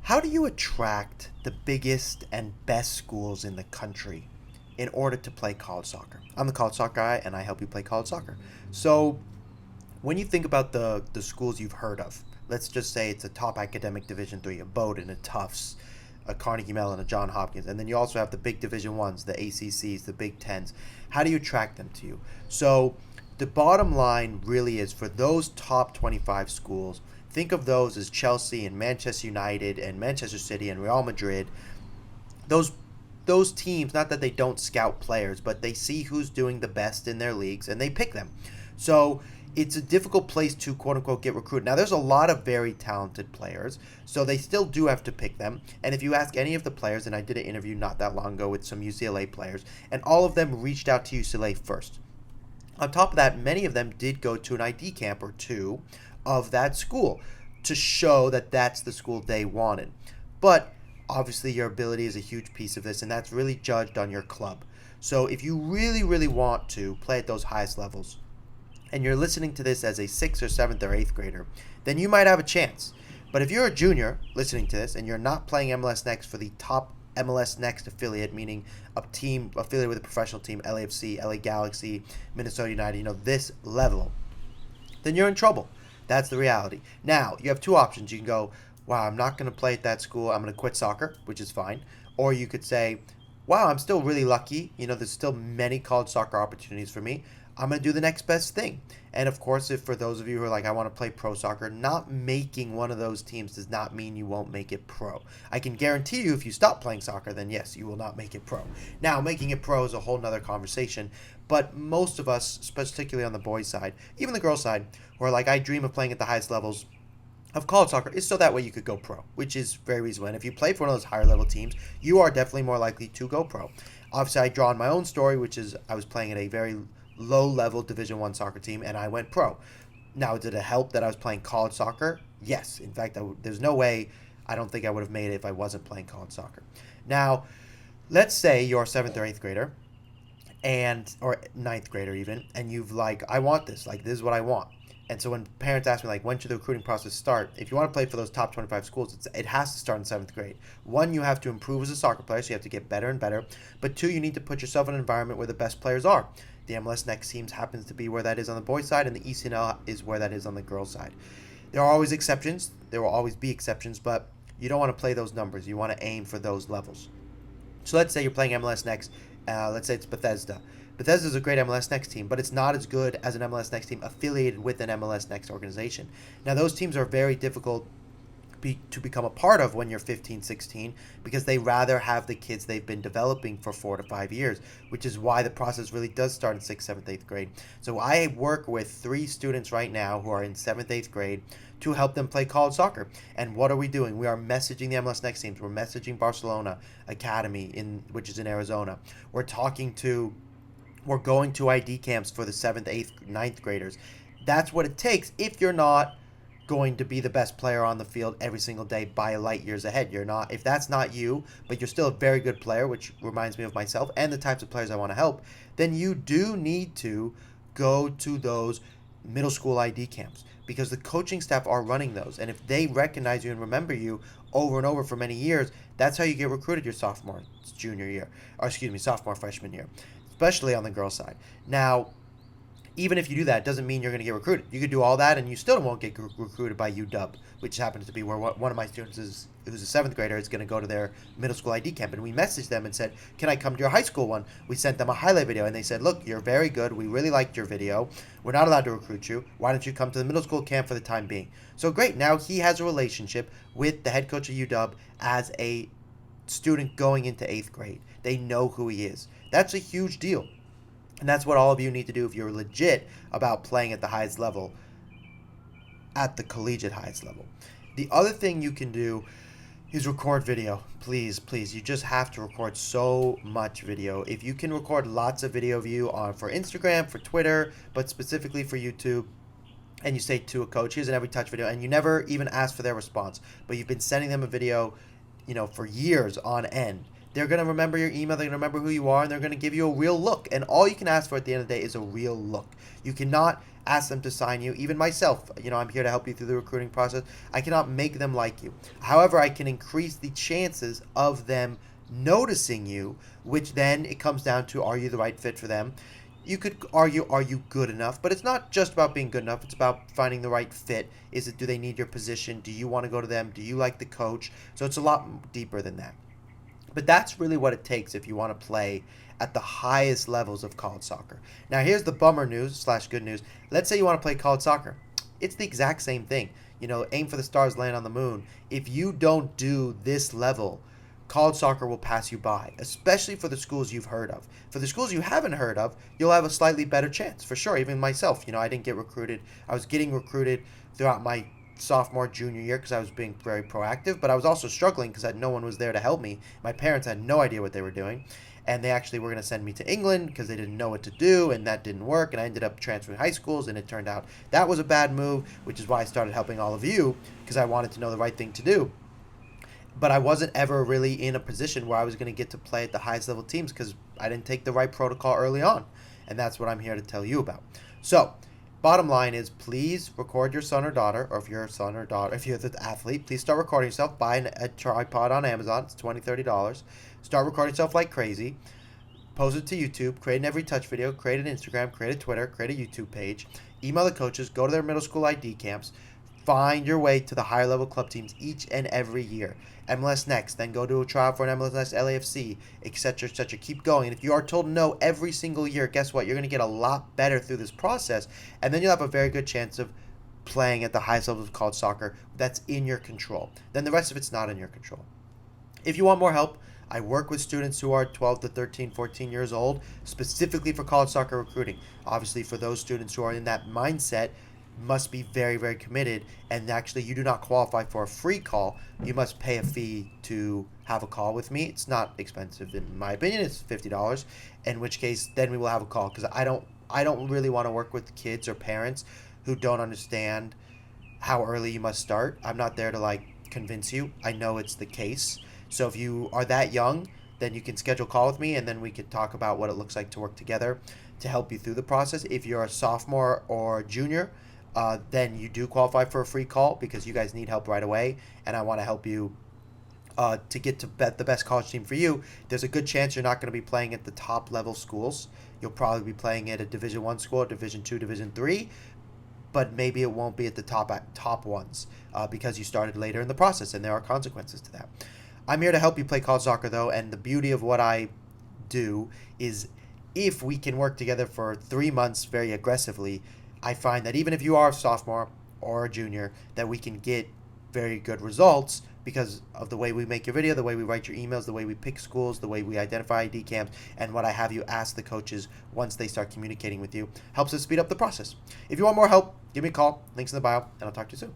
How do you attract the biggest and best schools in the country in order to play college soccer? I'm the college soccer guy and I help you play college soccer. So, when you think about the schools you've heard of, let's just say it's a top academic Division three, a Bowdoin, a Tufts, a Carnegie Mellon, a John Hopkins, and then you also have the big Division ones, the ACCs, the Big Tens. How do you attract them to you? So the bottom line really is for those top 25 schools, think of those as Chelsea and Manchester United and Manchester City and Real Madrid. Those those teams, not that they don't scout players, but they see who's doing the best in their leagues and they pick them. So it's a difficult place to quote unquote get recruited. Now there's a lot of very talented players, so they still do have to pick them. And if you ask any of the players, and I did an interview not that long ago with some UCLA players, and all of them reached out to UCLA first. On top of that, many of them did go to an ID camp or two of that school to show that that's the school they wanted. But obviously, your ability is a huge piece of this, and that's really judged on your club. So if you really, really want to play at those highest levels, and you're listening to this as a sixth or seventh or eighth grader, then you might have a chance. But if you're a junior listening to this and you're not playing MLS Next for the top MLS Next affiliate, meaning a team affiliated with a professional team, LAFC, LA Galaxy, Minnesota United, this level, then you're in trouble. That's the reality. Now, you have two options. You can go, wow, I'm not going to play at that school. I'm going to quit soccer, which is fine. Or you could say, wow, I'm still really lucky. There's still many college soccer opportunities for me. I'm going to do the next best thing. And of course, if for those of you who are like, I want to play pro soccer, not making one of those teams does not mean you won't make it pro. I can guarantee you if you stop playing soccer, then yes, you will not make it pro. Now, making it pro is a whole nother conversation. But most of us, particularly on the boys' side, even the girls' side, who are like, I dream of playing at the highest levels of college soccer is so that way you could go pro, which is very reasonable. And if you play for one of those higher level teams, you are definitely more likely to go pro. Obviously, I draw on my own story, which is I was playing at a very low level Division One soccer team, and I went pro. Now, did it help that I was playing college soccer? Yes. In fact, there's no way I don't think I would have made it if I wasn't playing college soccer. Now, let's say you're a seventh or eighth grader, or ninth grader even, and you've like, I want this. Like, this is what I want. And so when parents ask me, like, when should the recruiting process start? If you want to play for those top 25 schools, it has to start in seventh grade. One, you have to improve as a soccer player, so you have to get better and better. But two, you need to put yourself in an environment where the best players are. The MLS Next teams happens to be where that is on the boys' side, and the ECNL is where that is on the girls' side. There are always exceptions. There will always be exceptions, but you don't want to play those numbers. You want to aim for those levels. So let's say you're playing MLS Next. Let's say it's Bethesda. Bethesda is a great MLS Next team, but it's not as good as an MLS Next team affiliated with an MLS Next organization. Now, those teams are very difficult to become a part of when you're 15, 16, because they rather have the kids they've been developing for 4 to 5 years, which is why the process really does start in 6th, 7th, 8th grade. So I work with 3 students right now who are in 7th, 8th grade to help them play college soccer. And what are we doing? We are messaging the MLS Next teams. We're messaging Barcelona Academy, which is in Arizona. We're going to ID camps for the 7th, 8th, ninth graders. That's what it takes if you're not going to be the best player on the field every single day by light years ahead. You're not, if that's not you, but you're still a very good player, which reminds me of myself and the types of players I want to help, then you do need to go to those middle school ID camps because the coaching staff are running those. And if they recognize you and remember you over and over for many years, that's how you get recruited your sophomore, freshman year, especially on the girls' side. Now, even if you do that, it doesn't mean you're going to get recruited. You could do all that and you still won't get recruited by UW, which happens to be where one of my students who's a 7th grader is going to go to their middle school ID camp. And we messaged them and said, can I come to your high school one? We sent them a highlight video and they said, look, you're very good. We really liked your video. We're not allowed to recruit you. Why don't you come to the middle school camp for the time being? So great. Now he has a relationship with the head coach of UW as a student going into 8th grade. They know who he is. That's a huge deal. And that's what all of you need to do if you're legit about playing at the highest level, at the collegiate highest level. The other thing you can do is record video. Please, please. You just have to record so much video. If you can record lots of video of you for Instagram, for Twitter, but specifically for YouTube, and you say to a coach, here's an every touch video, and you never even ask for their response, but you've been sending them a video, for years on end. They're going to remember your email, they're going to remember who you are, and they're going to give you a real look. And all you can ask for at the end of the day is a real look. You cannot ask them to sign you. Even myself, I'm here to help you through the recruiting process. I cannot make them like you. However, I can increase the chances of them noticing you, which then it comes down to, are you the right fit for them? You could argue, are you good enough? But it's not just about being good enough. It's about finding the right fit. Do they need your position? Do you want to go to them? Do you like the coach? So it's a lot deeper than that. But that's really what it takes if you want to play at the highest levels of college soccer. Now, here's the bummer news slash good news. Let's say you want to play college soccer. It's the exact same thing. Aim for the stars, land on the moon. If you don't do this level, college soccer will pass you by, especially for the schools you've heard of. For the schools you haven't heard of, you'll have a slightly better chance, for sure. Even myself, I didn't get recruited. I was getting recruited throughout my sophomore, junior year because I was being very proactive, but I was also struggling because no one was there to help me. My parents had no idea what they were doing, and they actually were going to send me to England because they didn't know what to do, and that didn't work, and I ended up transferring high schools, and it turned out that was a bad move, which is why I started helping all of you because I wanted to know the right thing to do. But I wasn't ever really in a position where I was going to get to play at the highest level teams because I didn't take the right protocol early on. And that's what I'm here to tell you about. So, bottom line is, please record your son or daughter, or if you're a son or daughter, if you're the athlete, please start recording yourself. Buy a tripod on Amazon. It's $20, $30. Start recording yourself like crazy. Post it to YouTube. Create an every touch video. Create an Instagram. Create a Twitter. Create a YouTube page. Email the coaches. Go to their middle school ID camps. Find your way to the higher level club teams each and every year. MLS Next, then go to a trial for an MLS Next LAFC, etc., etc. Keep going. And if you are told no every single year, guess what? You're going to get a lot better through this process, and then you'll have a very good chance of playing at the highest levels of college soccer that's in your control. Then the rest of it's not in your control. If you want more help, I work with students who are 12 to 13, 14 years old, specifically for college soccer recruiting. Obviously, for those students who are in that mindset, must be very, very committed, and actually you do not qualify for a free call. You must pay a fee to have a call with me. It's not expensive in my opinion. It's $50, in which case then we will have a call, because I don't really want to work with kids or parents who don't understand how early you must start. I'm not there to convince you. I know it's the case. So if you are that young, then you can schedule a call with me, and then we could talk about what it looks like to work together to help you through the process. If you're a sophomore or junior, then you do qualify for a free call because you guys need help right away, and I want to help you to get to the best college team for you. There's a good chance you're not going to be playing at the top level schools. You'll probably be playing at a Division 1 school, Division 2, Division 3, but maybe it won't be at the top ones because you started later in the process, and there are consequences to that. I'm here to help you play college soccer, though, and the beauty of what I do is, if we can work together for 3 months very aggressively, I find that even if you are a sophomore or a junior, that we can get very good results because of the way we make your video, the way we write your emails, the way we pick schools, the way we identify ID camps, and what I have you ask the coaches once they start communicating with you helps us speed up the process. If you want more help, give me a call. Links in the bio, and I'll talk to you soon.